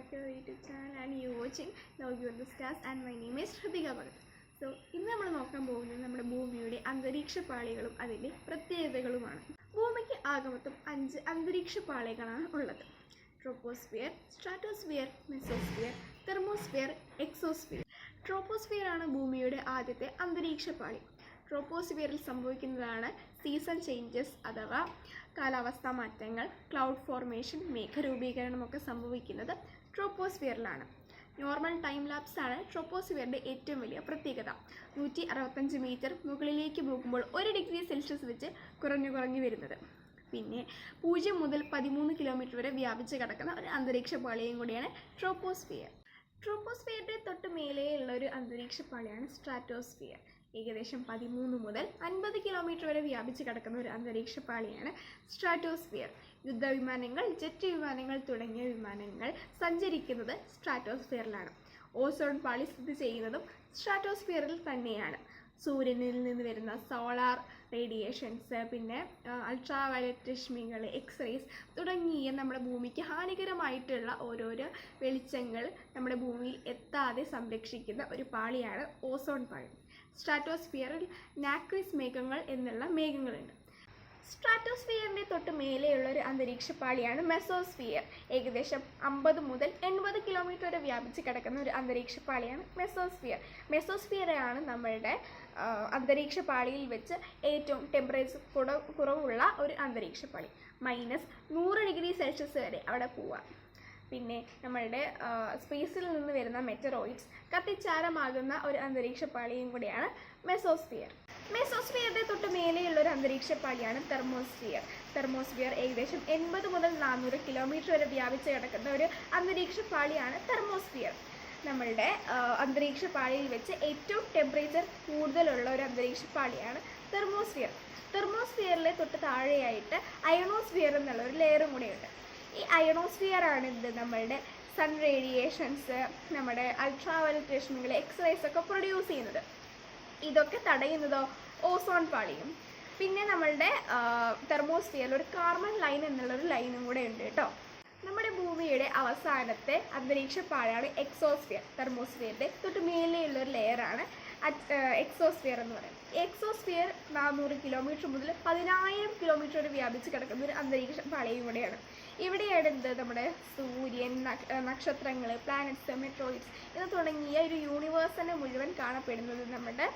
back to our YouTube channel and you're watching Log You the Stars and my name is Hrithika Bhagat. So, ഇന്ന് നമ്മൾ നോക്കാൻ പോകുന്നത് നമ്മുടെ ഭൂമിയുടെ അന്തരീക്ഷ പാളികളും അതിൻ്റെ പ്രത്യേകതകളുമാണ്. ഭൂമിക്ക് ആകമൊത്തം 5 അന്തരീക്ഷ പാളികളാണ് ഉള്ളത്. Troposphere, stratosphere, mesosphere, thermosphere, exosphere. Troposphere ആണ് ഭൂമിയുടെ ആദ്യത്തെ അന്തരീക്ഷ പാളി. ട്രോപ്പോസ്ഫിയറിൽ സംഭവിക്കുന്നതാണ് സീസൺ ചേഞ്ചസ് അഥവാ കാലാവസ്ഥാ മാറ്റങ്ങൾ, ക്ലൗഡ് ഫോർമേഷൻ, മേഘരൂപീകരണമൊക്കെ സംഭവിക്കുന്നത് ട്രോപ്പോസ്ഫിയറിലാണ്. നോർമൽ ടൈം ലാപ്സ് ആണ് ട്രോപ്പോസ്ഫിയറിൻ്റെ ഏറ്റവും വലിയ പ്രത്യേകത. 165 മീറ്റർ മുകളിലേക്ക് പോകുമ്പോൾ 1 ഡിഗ്രി സെൽഷ്യസ് വെച്ച് കുറഞ്ഞു വരുന്നത്. പിന്നെ 0 മുതൽ 13 കിലോമീറ്റർ വരെ വ്യാപിച്ച് കിടക്കുന്ന ഒരു അന്തരീക്ഷ പാളിയും കൂടിയാണ് ട്രോപ്പോസ്ഫിയർ. ട്രോപ്പോസ്ഫിയറിൻ്റെ തൊട്ട് മേലെയുള്ള ഒരു അന്തരീക്ഷ പാളിയാണ് സ്ട്രാറ്റോസ്ഫിയർ. ഏകദേശം 13 മുതൽ 50 കിലോമീറ്റർ വരെ വ്യാപിച്ച് കിടക്കുന്ന ഒരു അന്തരീക്ഷ പാളിയാണ് സ്ട്രാറ്റോസ്ഫിയർ. യുദ്ധവിമാനങ്ങൾ, ജെറ്റ് വിമാനങ്ങൾ തുടങ്ങിയ വിമാനങ്ങൾ സഞ്ചരിക്കുന്നത് സ്ട്രാറ്റോസ്ഫിയറിലാണ്. ഓസോൺ പാളി സ്ഥിതി ചെയ്യുന്നതും സ്ട്രാറ്റോസ്ഫിയറിൽ തന്നെയാണ്. സൂര്യനിൽ നിന്ന് വരുന്ന സോളാർ റേഡിയേഷൻസ്, പിന്നെ അൾട്രാ വയലറ്റ് രശ്മികൾ, എക്സ്റേസ് തുടങ്ങിയ നമ്മുടെ ഭൂമിക്ക് ഹാനികരമായിട്ടുള്ള ഓരോരോ വെളിച്ചങ്ങൾ നമ്മുടെ ഭൂമിയിൽ എത്താതെ സംരക്ഷിക്കുന്ന ഒരു പാളിയാണ് ഓസോൺ പാളി. സ്ട്രാറ്റോസ്ഫിയറിൽ നാക്രിസ് മേഘങ്ങൾ എന്നുള്ള മേഘങ്ങളുണ്ട്. സ്ട്രാറ്റോസ്ഫിയറിൻ്റെ തൊട്ട് മേലെയുള്ള ഒരു അന്തരീക്ഷ പാളിയാണ് മെസോസ്ഫിയർ. ഏകദേശം 50 മുതൽ 80 കിലോമീറ്റർ വരെ വ്യാപിച്ച് കിടക്കുന്ന ഒരു അന്തരീക്ഷ പാളിയാണ് മെസോസ്ഫിയർ. മെസോസ്ഫിയറാണ് നമ്മളുടെ അന്തരീക്ഷ പാളിയിൽ വെച്ച് ഏറ്റവും ടെമ്പറേച്ചർ കുറവുള്ള ഒരു അന്തരീക്ഷ പാളി. -100 ഡിഗ്രി സെൽഷ്യസ് വരെ അവിടെ പോവാം. പിന്നെ നമ്മളുടെ സ്പേസിൽ നിന്ന് വരുന്ന മെറ്ററോയിഡ്സ് കത്തിച്ചാരമാകുന്ന ഒരു അന്തരീക്ഷ പാളിയും കൂടിയാണ് മെസോസ്ഫിയർ. മെസോസ്ഫിയറിൻ്റെ തൊട്ട് മേലെയുള്ള ഒരു അന്തരീക്ഷ പാളിയാണ് തെർമോസ്ഫിയർ. തെർമോസ്ഫിയർ ഏകദേശം 80 മുതൽ 400 കിലോമീറ്റർ വരെ വ്യാപിച്ച് കിടക്കുന്ന ഒരു അന്തരീക്ഷ പാളിയാണ് തെർമോസ്ഫിയർ. നമ്മളുടെ അന്തരീക്ഷ പാളിയിൽ വെച്ച് ഏറ്റവും ടെമ്പറേച്ചർ കൂടുതലുള്ള ഒരു അന്തരീക്ഷ പാളിയാണ് തെർമോസ്ഫിയർ. തെർമോസ്ഫിയറിലെ തൊട്ട് താഴെയായിട്ട് അയണോസ്ഫിയർ എന്നുള്ള ഒരു ലെയറും കൂടെയുണ്ട്. ഈ അയണോസ്ഫിയർ ആണ് നമ്മളുടെ സൺ റേഡിയേഷൻസ്, നമ്മുടെ അൾട്രാ വയലറ്റ് രശ്മികൾ, എക്സ്റേസ് ഒക്കെ പ്രൊഡ്യൂസ് ചെയ്യുന്നത്. ഇതൊക്കെ തടയുന്നതോ ഓസോൺ പാളിയും. പിന്നെ നമ്മളുടെ തെർമോസ്ഫിയറിൽ ഒരു കാർബൺ ലൈൻ എന്നുള്ളൊരു ലൈനും കൂടെ ഉണ്ട് കേട്ടോ. നമ്മുടെ ഭൂമിയുടെ അവസാനത്തെ അന്തരീക്ഷ പാളിയാണ് എക്സോസ്ഫിയർ. തെർമോസ്ഫിയറിൻ്റെ തൊട്ട് മേലെയുള്ളൊരു ലെയറാണ് എക്സോസ്ഫിയർ എന്ന് പറയുന്നത്. എക്സോസ്ഫിയർ 400 കിലോമീറ്റർ മുതൽ 10,000 കിലോമീറ്റർ വരെ വ്യാപിച്ച് കിടക്കുന്ന ഒരു അന്തരീക്ഷ പാളിയും കൂടെയാണ്. ഇവിടെയാണ് നമ്മുടെ സൂര്യൻ, നക്ഷത്രങ്ങൾ, പ്ലാനറ്റ്സ്, മെട്രോയിഡ്സ് ഇത് തുടങ്ങിയ ഒരു യൂണിവേഴ്സിനെ മുഴുവൻ കാണപ്പെടുന്നത് നമ്മുടെ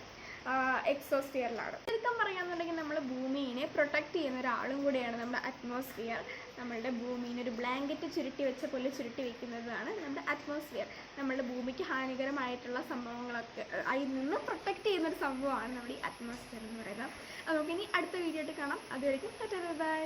എക്സോസ്ഫിയറിലാണ്. ചുരുക്കം പറയാന്നുണ്ടെങ്കിൽ നമ്മൾ ഭൂമിയെ പ്രൊട്ടക്റ്റ് ചെയ്യുന്ന ഒരാളും കൂടെയാണ് നമ്മുടെ അറ്റ്മോസ്ഫിയർ. നമ്മളുടെ ഭൂമിനെ ഒരു ബ്ലാങ്കറ്റ് ചുരുട്ടി വെച്ച പോലെ ചുരുട്ടി വെക്കുന്നതാണ് നമ്മുടെ അറ്റ്മോസ്ഫിയർ. നമ്മളുടെ ഭൂമിക്ക് ഹാനികരമായിട്ടുള്ള സംഭവങ്ങളൊക്കെ അതിൽ നിന്ന് പ്രൊട്ടക്റ്റ് ചെയ്യുന്നൊരു സംഭവമാണ് നമ്മുടെ ഈ അറ്റ്മോസ്ഫിയർ എന്ന് പറയുന്നത്. നമുക്ക് ഇനി അടുത്ത വീഡിയോ ആയിട്ട് കാണാം. അതുവരെയും ബൈ.